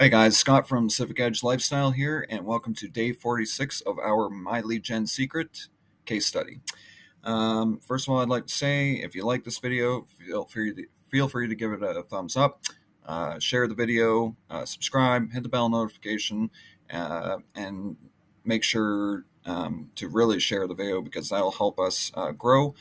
Hey guys, Scott from Civic Edge Lifestyle here, and welcome to day 46 of our My Lead Gen Secret case study. First of all, I'd like to say, if you like this video, feel free to give it a thumbs up, share the video, subscribe, hit the bell notification, and make sure to really share the video because that'll help us grow.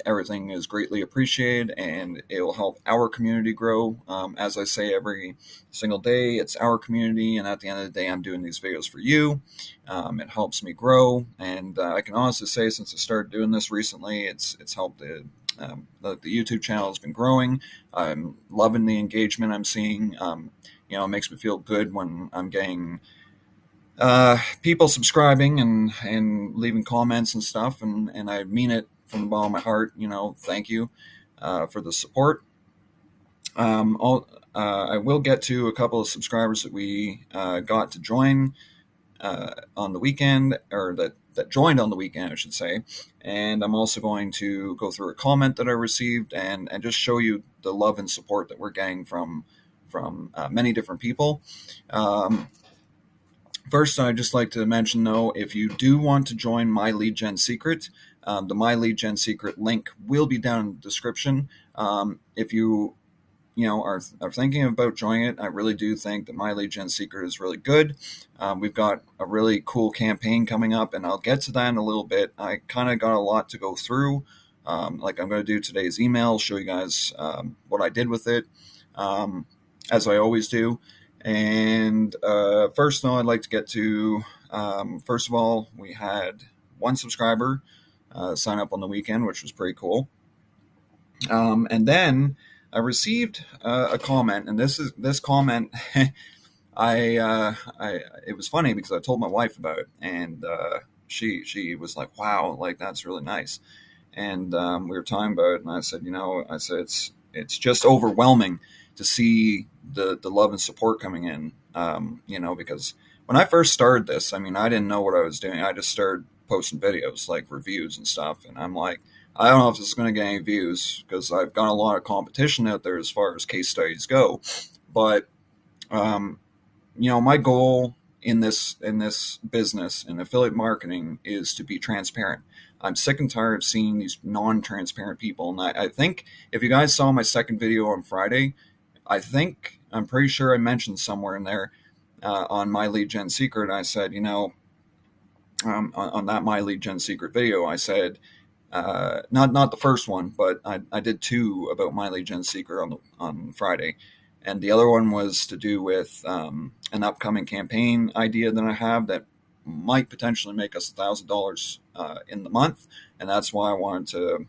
Everything is greatly appreciated and it will help our community grow. As I say every single day, it's our community, and at the end of the day, I'm doing these videos for you. It helps me grow, and I can honestly say since I started doing this recently, it's helped the YouTube channel has been growing. I'm loving the engagement I'm seeing. It makes me feel good when I'm getting people subscribing and leaving comments and stuff, and I mean it from the bottom of my heart. Thank you for the support. I will get to a couple of subscribers that we got to join on the weekend, or that joined on the weekend, I should say. And I'm also going to go through a comment that I received and just show you the love and support that we're getting from many different people. First, I'd just like to mention, though, if you do want to join My Lead Gen Secret, the My Lead Gen Secret link will be down in the description. If you are thinking about joining it, I really do think that My Lead Gen Secret is really good. We've got a really cool campaign coming up, and I'll get to that in a little bit. I kind of got a lot to go through. Like I'm going to do today's email, show you guys what I did with it, as I always do. And first, though, I'd like to get to, first of all, we had one subscriber sign up on the weekend, which was pretty cool. And then I received a comment, and this comment, it was funny because I told my wife about it, and she was like, "Wow, like that's really nice." And we were talking about it, and I said, it's just overwhelming to see the love and support coming in, because when I first started this, I didn't know what I was doing. I just started posting videos, like reviews and stuff, and I'm like, I don't know if this is going to get any views because I've got a lot of competition out there as far as case studies go. But, my goal in this business in affiliate marketing is to be transparent. I'm sick and tired of seeing these non-transparent people. And I think if you guys saw my second video on Friday, I'm pretty sure I mentioned somewhere in there on My Lead Gen Secret, I said, on that My Lead Gen Secret video, I said, not the first one, but I did two about My Lead Gen Secret on Friday. And the other one was to do with an upcoming campaign idea that I have that might potentially make us $1,000 in the month. And that's why I wanted to,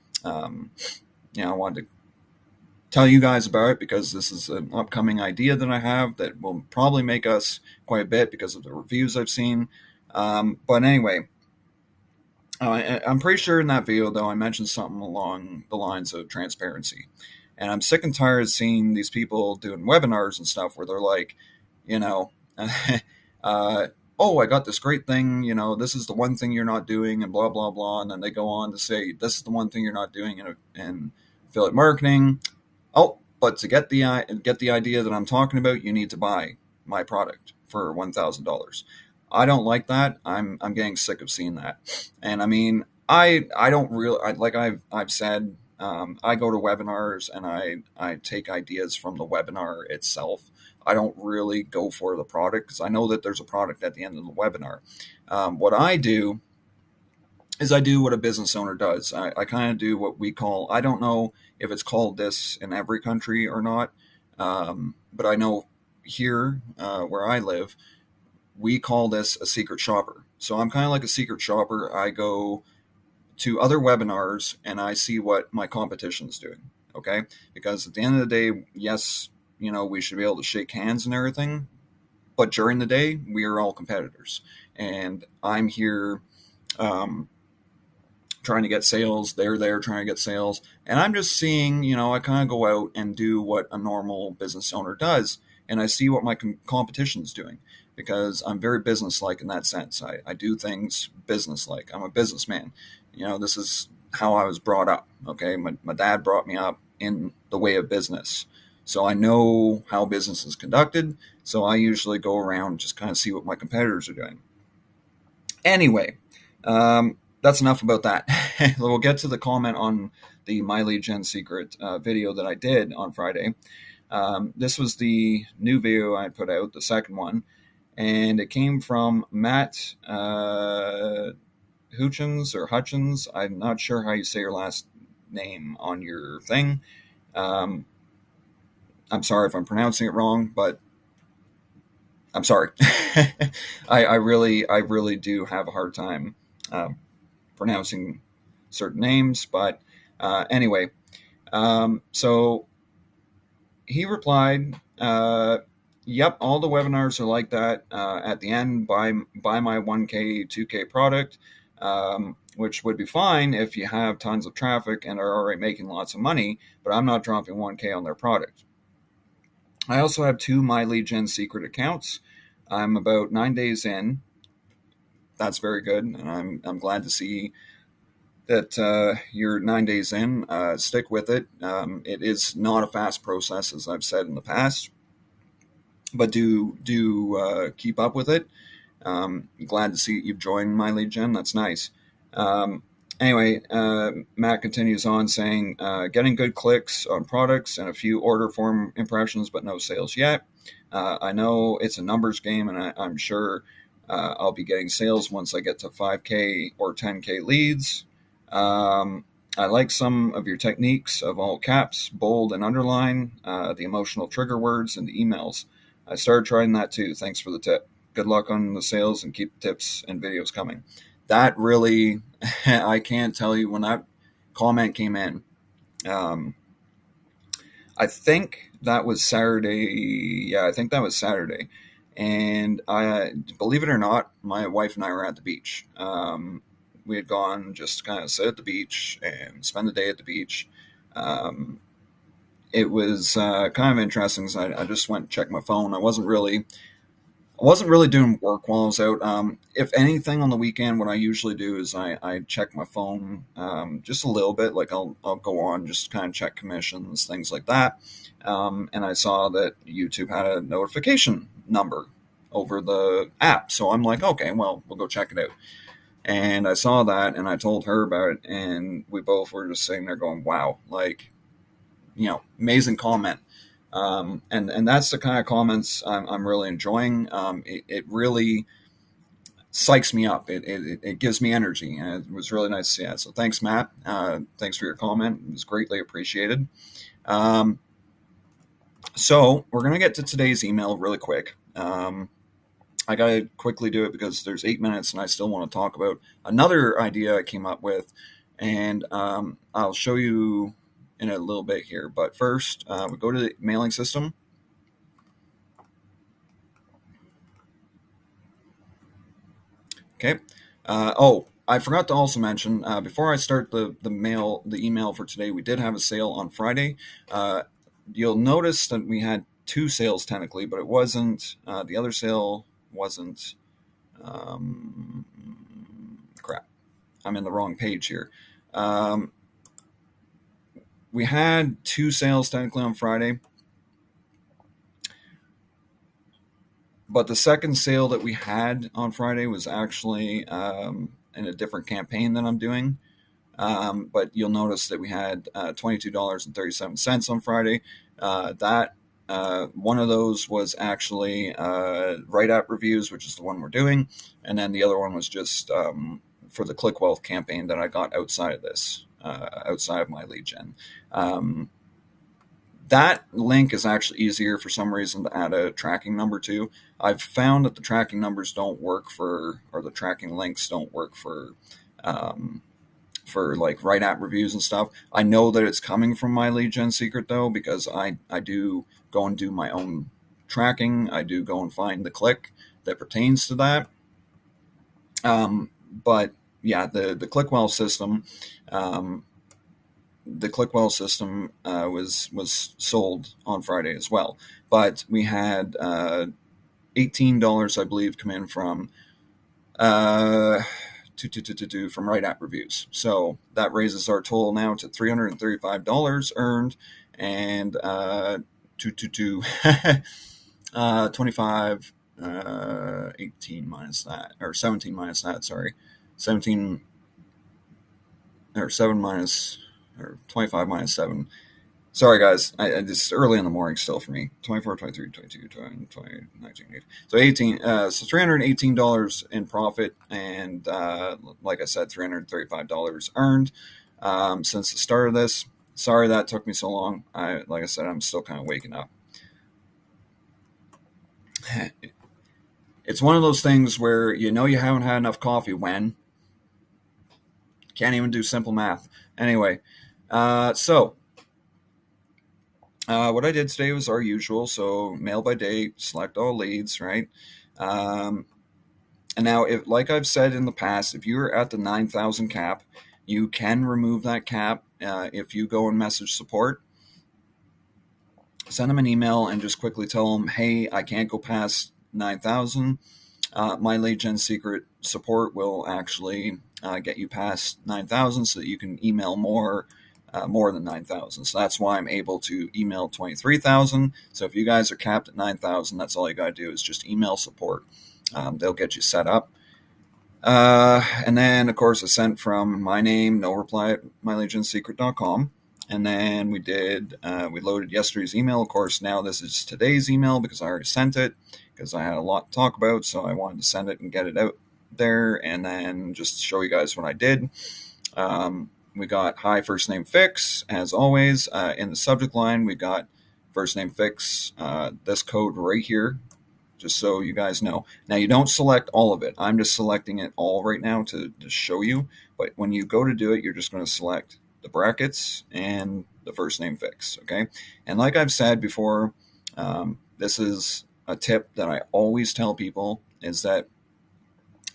tell you guys about it, because this is an upcoming idea that I have that will probably make us quite a bit because of the reviews I've seen. But anyway, I'm pretty sure in that video, though, I mentioned something along the lines of transparency. And I'm sick and tired of seeing these people doing webinars and stuff where they're like, oh, I got this great thing, this is the one thing you're not doing, and blah, blah, blah. And then they go on to say, this is the one thing you're not doing in affiliate marketing. Oh, but to get the idea that I'm talking about, you need to buy my product for $1,000. I don't like that. I'm getting sick of seeing that. And I don't really, like I've said, I go to webinars and I take ideas from the webinar itself. I don't really go for the product because I know that there's a product at the end of the webinar. What I do is I do what a business owner does. I kind of do what we call, I don't know if it's called this in every country or not, but I know here where I live, we call this a secret shopper. So I'm kind of like a secret shopper. I go to other webinars and I see what my competition is doing. Okay. Because at the end of the day, yes, we should be able to shake hands and everything, but during the day, we are all competitors. And I'm here trying to get sales. They're there trying to get sales. And I'm just seeing, I kind of go out and do what a normal business owner does. And I see what my competition is doing, because I'm very business-like in that sense. I do things business-like. I'm a businessman. This is how I was brought up. Okay. My dad brought me up in the way of business. So I know how business is conducted. So I usually go around and just kind of see what my competitors are doing. Anyway, that's enough about that. We'll get to the comment on the My Lead Gen Secret video that I did on Friday. This was the new video I put out, the second one, and it came from Matt Hutchins. I'm not sure how you say your last name on your thing. I'm sorry if I'm pronouncing it wrong, but I'm sorry. I really do have a hard time pronouncing certain names, but anyway, so he replied, "Yep, all the webinars are like that. At the end, buy my 1K, 2K product, which would be fine if you have tons of traffic and are already making lots of money. But I'm not dropping 1K on their product. I also have 2 My Lead Gen Secret accounts. I'm about 9 days in. That's very good, and I'm glad to see that you're 9 days in. Stick with it. It is not a fast process, as I've said in the past, but do keep up with it. Glad to see you've joined My Lead Gen. That's nice. Anyway, Matt continues on saying, getting good clicks on products and a few order form impressions, but no sales yet. I know it's a numbers game, and I'm sure I'll be getting sales once I get to 5K or 10K leads. I like some of your techniques of all caps, bold, and underline, the emotional trigger words, and the emails. I started trying that too. Thanks for the tip. Good luck on the sales, and keep the tips and videos coming. That really, I can't tell you when that comment came in. I think that was Saturday. Yeah, I think that was Saturday. And I, believe it or not, my wife and I were at the beach. We had gone just to kind of sit at the beach and spend the day at the beach. It was kind of interesting because I just went and checked my phone. I wasn't really doing work while I was out. If anything, on the weekend, what I usually do is I check my phone just a little bit. Like I'll go on, just kind of check commissions, things like that. And I saw that YouTube had a notification number over the app. So I'm like, okay, well, we'll go check it out. And I saw that, and I told her about it, and we both were just sitting there going, wow, like, amazing comment. And that's the kind of comments I'm really enjoying. It really psychs me up. It gives me energy, and it was really nice to see that. So thanks, Matt. Thanks for your comment. It was greatly appreciated. So we're going to get to today's email really quick. I got to quickly do it because there's 8 minutes, and I still want to talk about another idea I came up with, and I'll show you in a little bit here. But first, we go to the mailing system. Okay. I forgot to also mention before I start the email for today. We did have a sale on Friday. You'll notice that we had 2 sales technically, but it wasn't. The other sale wasn't. Crap. I'm in the wrong page here. We had 2 sales technically on Friday, but the second sale that we had on Friday was actually in a different campaign that I'm doing. But you'll notice that we had $22.37 on Friday. That one of those was actually write-up reviews, which is the one we're doing, and then the other one was just for the Click Wealth campaign that I got outside of this, outside of My Lead Gen. That link is actually easier for some reason to add a tracking number to. I've found that the tracking numbers don't work or the tracking links don't work for like write-out reviews and stuff. I know that it's coming from My Lead Gen Secret though, because I do go and do my own tracking. I do go and find the click that pertains to that. But yeah, the ClickWell system, was sold on Friday as well. But we had $18, I believe, come in from from write-out reviews. So that raises our total now to $335 earned, and two 25 18 minus that, or 17 minus that, sorry, 17 or 7 minus, or 25 minus 7. Sorry, guys. It's early in the morning still for me. 24, 23, 22, 20, 20, 19, 18. So 18. So $318 in profit, and like I said, $335 earned since the start of this. Sorry that took me so long. Like I said, I'm still kind of waking up. It's one of those things where you know you haven't had enough coffee when can't even do simple math. Anyway, so what I did today was our usual. So mail by date, select all leads, right? And now, if, like I've said in the past, if you're at the 9,000 cap, you can remove that cap if you go and message support. Send them an email and just quickly tell them, hey, I can't go past 9,000. My lead gen secret support will actually get you past 9,000 so that you can email more than 9,000. So that's why I'm able to email 23,000. So if you guys are capped at 9,000, that's all you got to do is just email support. They'll get you set up. And then, of course, it's sent from my name, no reply at mylegionsecret.com. And then we loaded yesterday's email. Of course, now this is today's email because I already sent it because I had a lot to talk about. So I wanted to send it and get it out there and then just show you guys what I did. We got hi first name fix as always. In the subject line, we got first name fix, this code right here, just so you guys know. Now, you don't select all of it. I'm just selecting it all right now to show you. But when you go to do it, you're just going to select the brackets and the first name fix, okay? And like I've said before, this is a tip that I always tell people, is that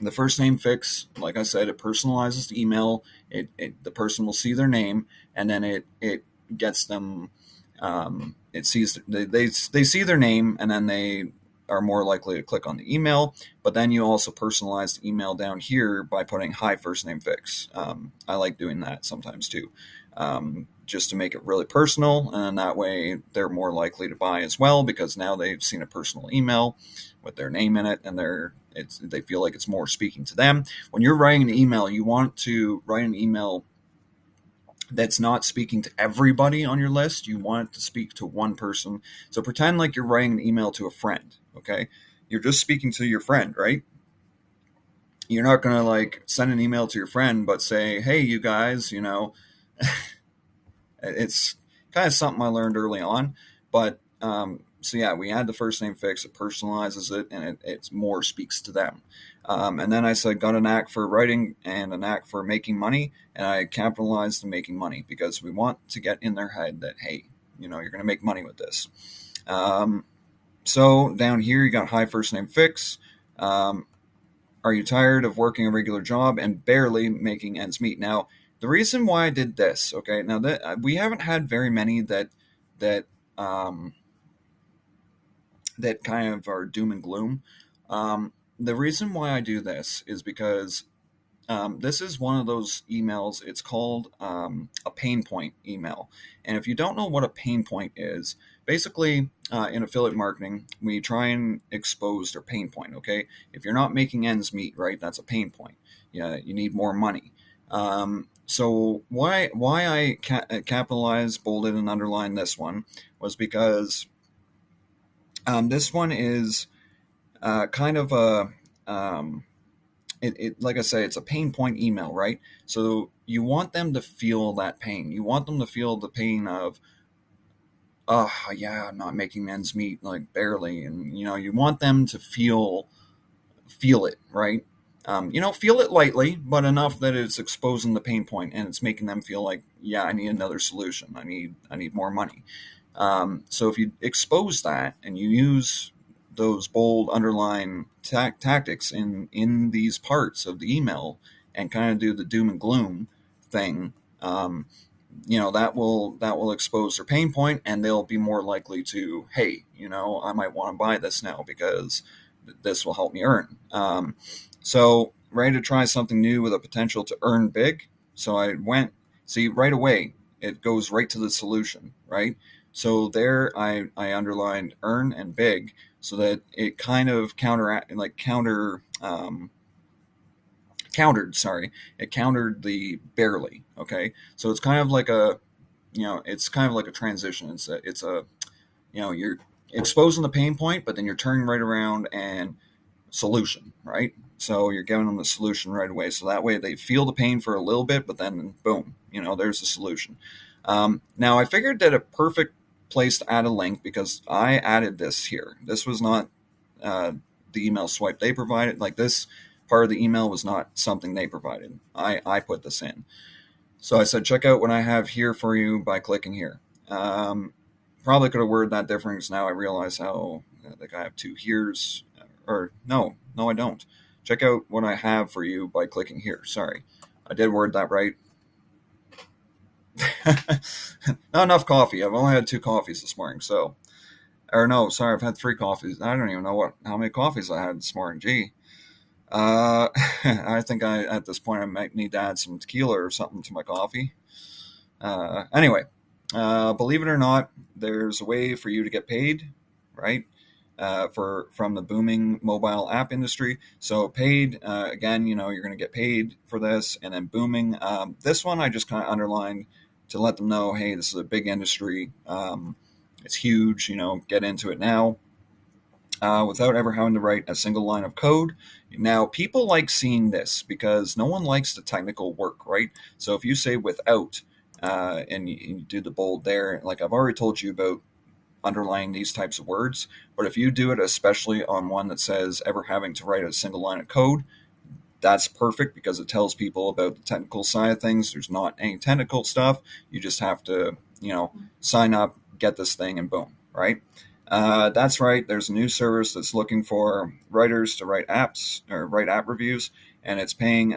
the first name fix, like I said, it personalizes the email. The person will see their name, and then it gets them. It sees they see their name, and then they are more likely to click on the email. But then you also personalize the email down here by putting hi first name fix. I like doing that sometimes too, just to make it really personal, and that way they're more likely to buy as well because now they've seen a personal email with their name in it, and they feel like it's more speaking to them. When you're writing an email, you want to write an email that's not speaking to everybody on your list. You want it to speak to one person. So pretend like you're writing an email to a friend, okay? You're just speaking to your friend, right? You're not going to like send an email to your friend, but say, hey, you guys, it's kind of something I learned early on. But so yeah, we add the first name fix, it personalizes it, and it more speaks to them. And then I said, got a knack for writing and a knack for making money, and I capitalized the making money because we want to get in their head that, hey, you're going to make money with this. So down here, you got high first name fix. Are you tired of working a regular job and barely making ends meet? Now, the reason why I did this, okay, now that we haven't had very many that kind of are doom and gloom. The reason why I do this is because this is one of those emails. It's called a pain point email. And if you don't know what a pain point is, basically in affiliate marketing, we try and expose their pain point, okay? If you're not making ends meet, right, that's a pain point. Yeah, you need more money. So why I capitalized, bolded, and underlined this one was because this one is kind of a, like I say, it's a pain point email, right? So you want them to feel that pain. You want them to feel the pain of, oh, yeah, I'm not making ends meet, like barely. And, you want them to feel it, right? Feel it lightly, but enough that it's exposing the pain point and it's making them feel like, yeah, I need another solution. I need more money. So if you expose that and you use those bold underline tactics in these parts of the email and kind of do the doom and gloom thing, that will expose their pain point, and they'll be more likely to, hey, I might want to buy this now because this will help me earn. So ready to try something new with a potential to earn big. So I went, see, right away, it goes right to the solution, right? So there I underlined earn and big so that it kind of countered, sorry, it countered the barely. Okay. So it's kind of like it's kind of like a transition. It's a, you're exposing the pain point, but then you're turning right around and solution, right? So you're giving them the solution right away. So that way they feel the pain for a little bit, but then boom, there's the solution. Now I figured that a perfect place to add a link, because I added this here. This was not uh, the email swipe they provided. Like, this part of the email was not something they provided. I put this in. So I said, check out what I have here for you by clicking here. Probably could have worded that different, because now I realize how I have two here's, or no, I don't. Check out what I have for you by clicking here. Sorry, I did word that right. Not enough coffee. I've only had 2 coffees this morning, so, or no, sorry, I've had 3 coffees. I don't even know how many coffees I had this morning. Gee, I think at this point I might need to add some tequila or something to my coffee. Anyway, believe it or not, there's a way for you to get paid, right? From the booming mobile app industry. So paid, again, you're going to get paid for this, and then booming. This one I just kind of underlined to let them know, hey, this is a big industry. It's huge. Get into it now. Without ever having to write a single line of code. Now, people like seeing this because no one likes the technical work, right? So if you say without, and you do the bold there, like I've already told you about underlying these types of words, but if you do it especially on one that says ever having to write a single line of code, that's perfect, because it tells people about the technical side of things. There's not any technical stuff. You just have to, sign up, get this thing, and boom, right? That's right. There's a new service that's looking for writers to write apps or write app reviews, and it's right,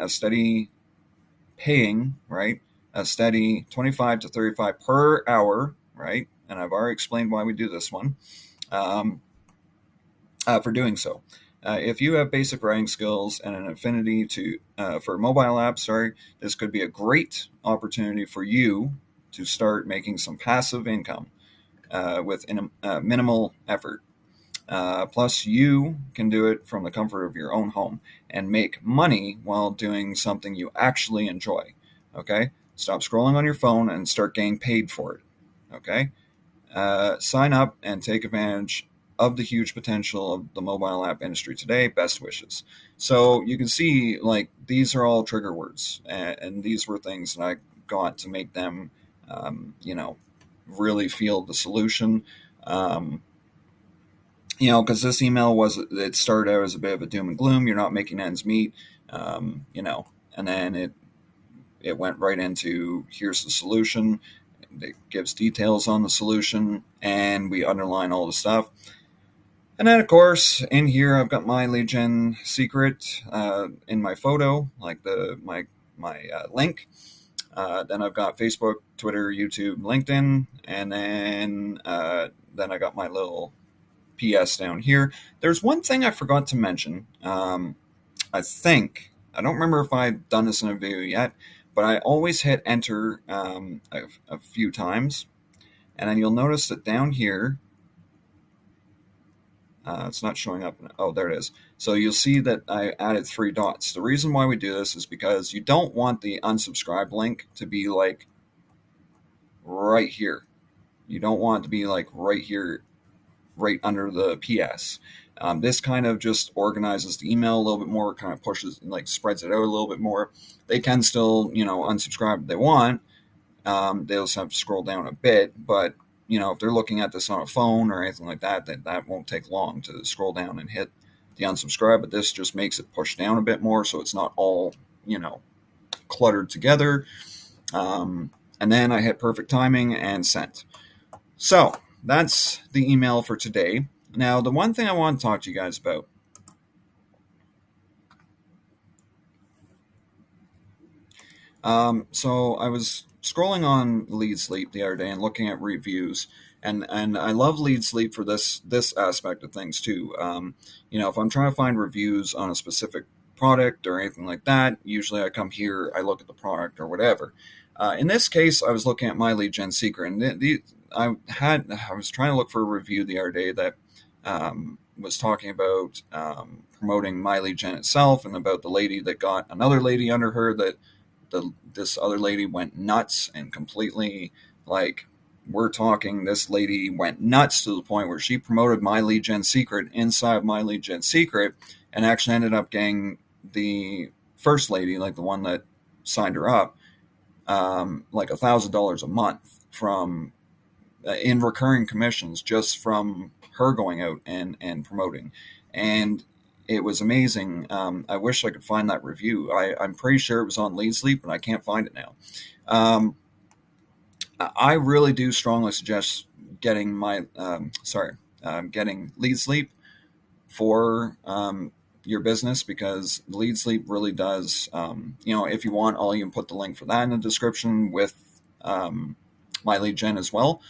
a steady 25 to 35 per hour, right? And I've already explained why we do this one, um, for doing so. If you have basic writing skills and an affinity for mobile apps, this could be a great opportunity for you to start making some passive income with minimal effort. Plus, you can do it from the comfort of your own home and make money while doing something you actually enjoy. Okay? Stop scrolling on your phone and start getting paid for it. Okay? Sign up and take advantage of the huge potential of the mobile app industry today. Best wishes. So you can see, like, these are all trigger words, and these were things that I got to make them, really feel the solution. Because this email it started out as a bit of a doom and gloom. You're not making ends meet, and then it went right into here's the solution. It gives details on the solution, and we underline all the stuff. And then, of course, in here I've got my lead gen secret in my photo, like my link. Then I've got Facebook, Twitter, YouTube, LinkedIn, and then I got my little PS down here. There's one thing I forgot to mention. I don't remember if I've done this in a video yet, but I always hit enter a few times, and then you'll notice that down here, it's not showing up. Oh, there it is. So you'll see that I added 3 dots. The reason why we do this is because you don't want the unsubscribe link to be like right here. You don't want it to be like right here, right under the PS. This kind of just organizes the email a little bit more, kind of pushes, like, spreads it out a little bit more. They can still, unsubscribe if they want. They'll just have to scroll down a bit, but if they're looking at this on a phone or anything like that, that won't take long to scroll down and hit the unsubscribe. But this just makes it push down a bit more, so it's not all cluttered together. And then I hit perfect timing and sent. So that's the email for today. Now, the one thing I want to talk to you guys about. So I was scrolling on LeadsLeap the other day and looking at reviews, and I love LeadsLeap for this aspect of things too. If I'm trying to find reviews on a specific product or anything like that, usually I come here, I look at the product or whatever. In this case, I was looking at my lead gen secret, and was trying to look for a review the other day that was talking about promoting My Lead Gen itself, and about the lady that got another lady under her, that this other lady went nuts and completely, like, we're talking, this lady went nuts to the point where she promoted My Lead Gen Secret inside My Lead Gen Secret, and actually ended up getting the first lady, like the one that signed her up, like $1,000 a month from in recurring commissions, just from her going out and promoting. And it was amazing. I wish I could find that review. I'm pretty sure it was on LeadsLeap, and I can't find it now. I really do strongly suggest getting getting LeadsLeap for your business, because LeadsLeap really does. If you want, I'll even put the link for that in the description with My Lead Gen as well.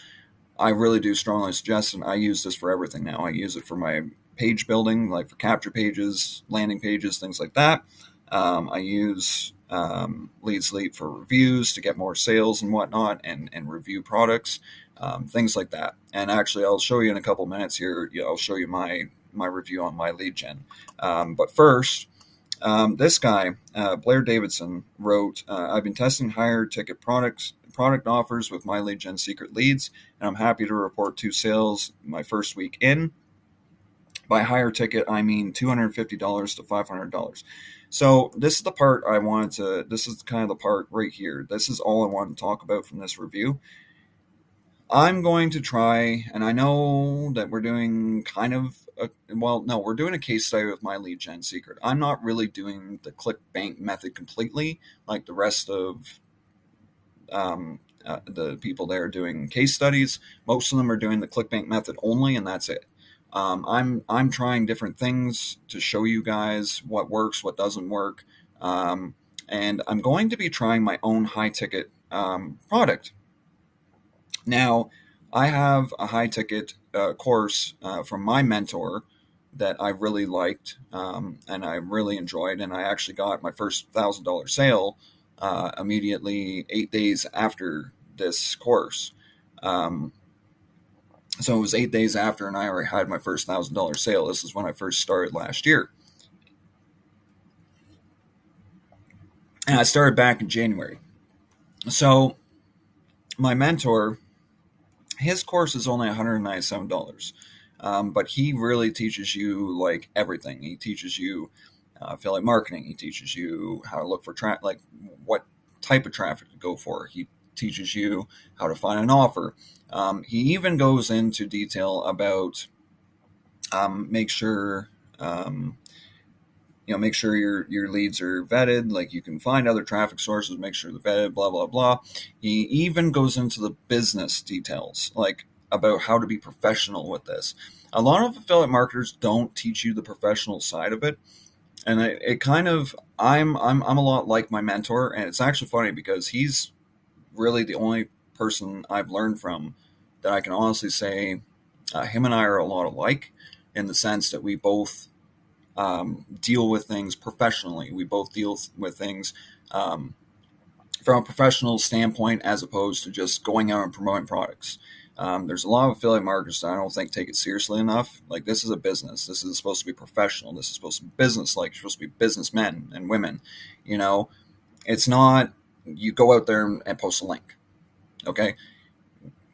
I really do strongly suggest, and I use this for everything now. I use it for my page building, like for capture pages, landing pages, things like that. I use LeadsLeap for reviews to get more sales and whatnot, and review products, things like that. And actually, I'll show you in a couple minutes here. I'll show you my review on My Lead Gen. But first, this guy, Blair Davidson, wrote, I've been testing higher ticket product offers with My Lead Gen Secret Leads, and I'm happy to report 2 sales my first week in. By higher ticket, I mean $250 to $500. So this is the part this is kind of the part right here. This is all I want to talk about from this review. I'm going to try, and I know that we're doing we're doing a case study with My Lead Gen Secret. I'm not really doing the Clickbank method completely, like the rest of the people there doing case studies. Most of them are doing the Clickbank method only, and that's it. I'm trying different things to show you guys what works, what doesn't work, and I'm going to be trying my own high ticket product. Now, I have a high ticket course from my mentor that I really liked, and I really enjoyed, and I actually got my first $1,000 sale immediately 8 days after this course. So it was 8 days after, and I already had my first $1,000 sale. This is when I first started last year. And I started back in January. So my mentor, his course is only $197. But he really teaches you like everything. He teaches you affiliate marketing. He teaches you how to look for like what type of traffic to go for. He teaches you how to find an offer. He even goes into detail about make sure your leads are vetted. Like, you can find other traffic sources, make sure they're vetted, blah blah blah. He even goes into the business details, like about how to be professional with this. A lot of affiliate marketers don't teach you the professional side of it, and it kind of I'm a lot like my mentor, and it's actually funny because he's really the only person I've learned from that I can honestly say him and I are a lot alike, in the sense that we both deal with things professionally. We both deal with things from a professional standpoint, as opposed to just going out and promoting products. There's a lot of affiliate marketers that I don't think take it seriously enough. Like, this is a business. This is supposed to be professional. This is supposed to be business-like. You're supposed to be businessmen and women. It's not you go out there and post a link. Okay?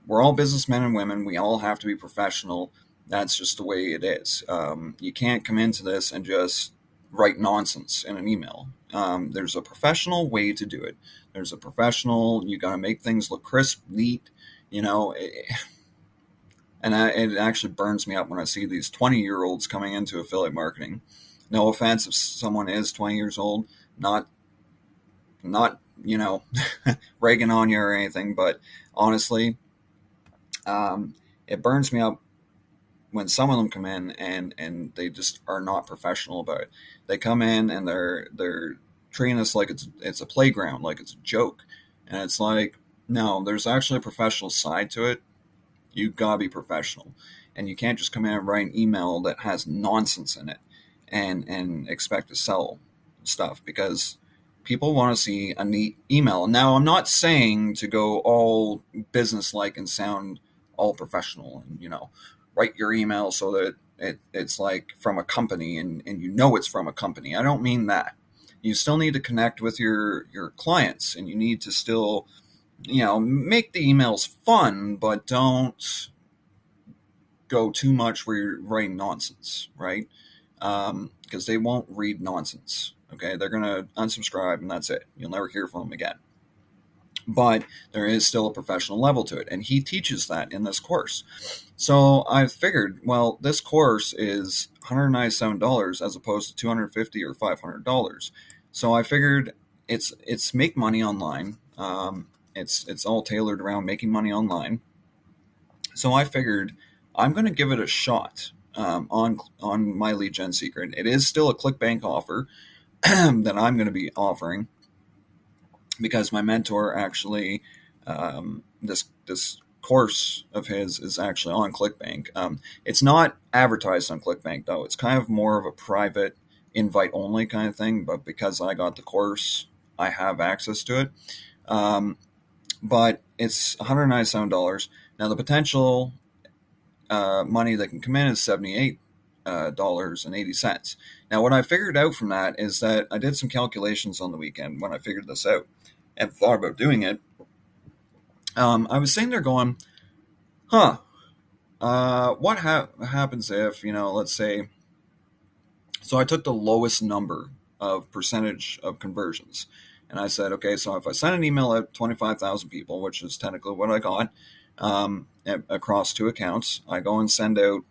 We're all businessmen and women. We all have to be professional. That's just the way it is. You can't come into this and just write nonsense in an email. There's a professional way to do it. There's a professional, you got to make things look crisp, neat, it actually burns me up when I see these 20-year-olds coming into affiliate marketing. No offense if someone is 20 years old, not ragging on you or anything, but honestly, it burns me up when some of them come in and they just are not professional about it. They come in and they're treating us like it's a playground, like it's a joke. And it's like, no, there's actually a professional side to it. You gotta be professional. And you can't just come in and write an email that has nonsense in it and expect to sell stuff, because people want to see a neat email. Now, I'm not saying to go all business-like and sound all professional and, write your email so that it's like from a company and it's from a company. I don't mean that. You still need to connect with your clients, and you need to still, make the emails fun, but don't go too much where you're writing nonsense, right? Because they won't read nonsense. Okay, they're gonna unsubscribe, and that's it. You'll never hear from them again. But there is still a professional level to it, and he teaches that in this course. So I figured, well, this course is $197 as opposed to $250 or $500. So I figured it's make money online. It's all tailored around making money online. So I figured I'm going to give it a shot on my lead gen secret. It is still a Clickbank offer that I'm going to be offering, because my mentor actually, this course of his is actually on Clickbank. It's not advertised on Clickbank though. It's kind of more of a private invite only kind of thing. But because I got the course, I have access to it. But it's $197. Now the potential money that can come in is $78.80. Now, what I figured out from that is that I did some calculations on the weekend when I figured this out and thought about doing it. I was sitting there going, what happens if, let's say, so I took the lowest number of percentage of conversions. And I said, okay, so if I send an email out to 25,000 people, which is technically what I got, across 2 accounts, I go and send out,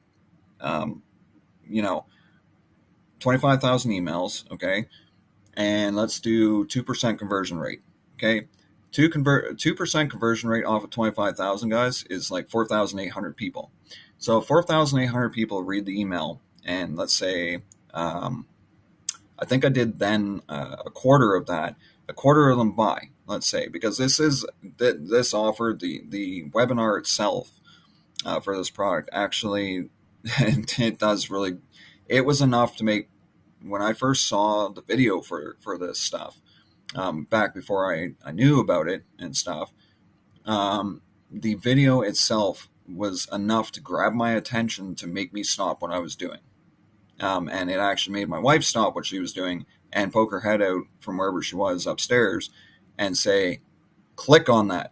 25,000 emails, okay? And let's do 2% conversion rate, okay? 2% conversion rate off of 25,000, guys, is like 4,800 people. So 4,800 people read the email, and let's say, I think I did then a quarter of that. A quarter of them buy, let's say, because this offer, the webinar itself for this product, actually, it was enough to make, when I first saw the video for this stuff, back before I knew about it and stuff, the video itself was enough to grab my attention to make me stop what I was doing. And it actually made my wife stop what she was doing and poke her head out from wherever she was upstairs and say, click on that.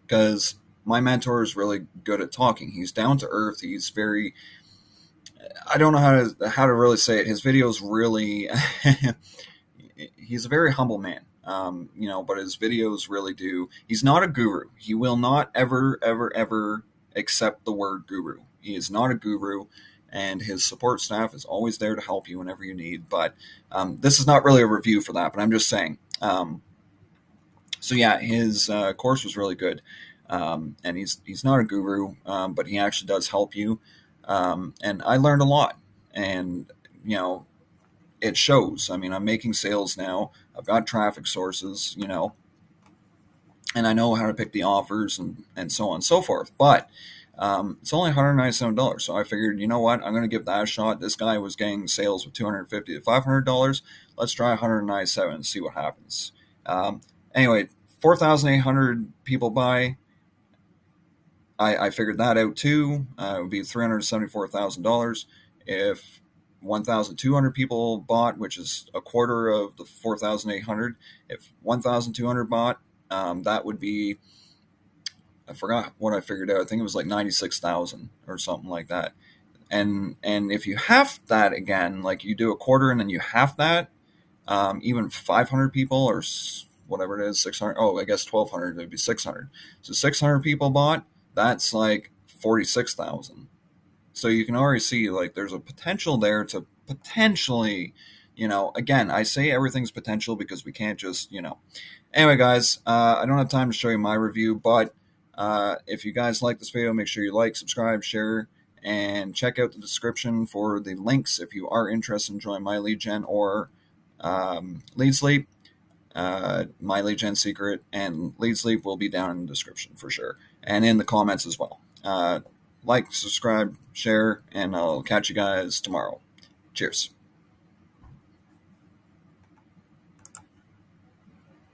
Because my mentor is really good at talking. He's down to earth. He's very, I don't know how to really say it. His videos really, he's a very humble man. But his videos really do. He's not a guru. He will not ever, ever, ever accept the word guru. He is not a guru. And his support staff is always there to help you whenever you need. But this is not really a review for that, but I'm just saying. So yeah, his course was really good. And he's not a guru, but he actually does help you. And I learned a lot. And, it shows. I mean, I'm making sales now. I've got traffic sources, and I know how to pick the offers and so on and so forth. But it's only $197. So I figured, you know what? I'm going to give that a shot. This guy was getting sales with $250 to $500. Let's try $197 and see what happens. Anyway, 4,800 people buy. I figured that out too. It would be $374,000. If 1,200 people bought, which is a quarter of the 4,800, if 1,200 bought, that would be, I forgot what I figured out. I think it was like 96,000 or something like that. And if you half that again, like you do a quarter and then you half that, even 500 people or whatever it is, 600. Oh, I guess 1,200. It'd be 600. So 600 people bought. That's like 46,000. So you can already see, like, there's a potential there to potentially, again, I say everything's potential because we can't just, Anyway, guys, I don't have time to show you my review, but if you guys like this video, make sure you like, subscribe, share, and check out the description for the links if you are interested in joining my lead gen or LeadsLeap. My lead gen secret and LeadsLeap will be down in the description for sure, and in the comments as well. Like, subscribe, share, and I'll catch you guys tomorrow. Cheers.